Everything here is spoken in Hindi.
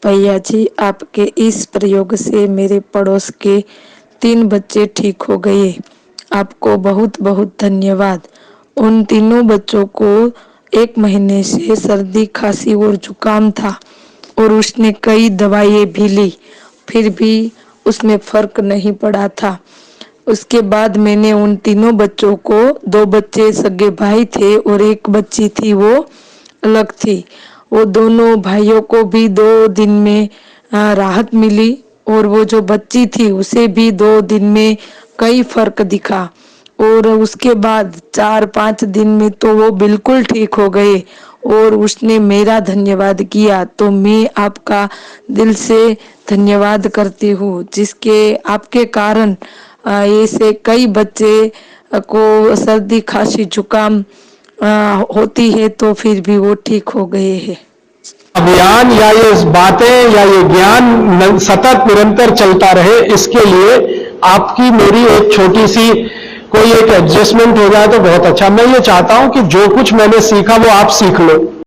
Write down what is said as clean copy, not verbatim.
भैया जी, आपके इस प्रयोग से मेरे पड़ोस के 3 बच्चे ठीक हो गए। आपको बहुत बहुत धन्यवाद। उन तीनों बच्चों को 1 महीने से सर्दी खांसी और जुकाम था और उसने कई दवाइयाँ भी ली, फिर भी उसमें फर्क नहीं पड़ा था। उसके बाद मैंने उन तीनों बच्चों को, 2 बच्चे सगे भाई थे और 1 बच्ची थी वो अलग थी, वो दोनों भाइयों को भी 2 दिन में राहत मिली और वो जो बच्ची थी उसे भी 2 दिन में कई फर्क दिखा और उसके बाद 4-5 दिन में तो वो बिल्कुल ठीक हो गए और उसने मेरा धन्यवाद किया। तो मैं आपका दिल से धन्यवाद करती हूँ, जिसके आपके कारण ऐसे कई बच्चे को सर्दी खांसी जुकाम होती है तो फिर भी वो ठीक हो गए हैं। अभियान या ये बातें या ये ज्ञान सतत निरंतर चलता रहे, इसके लिए आपकी मेरी एक छोटी सी कोई एक एडजस्टमेंट हो जाए तो बहुत अच्छा। मैं ये चाहता हूं कि जो कुछ मैंने सीखा वो आप सीख लो।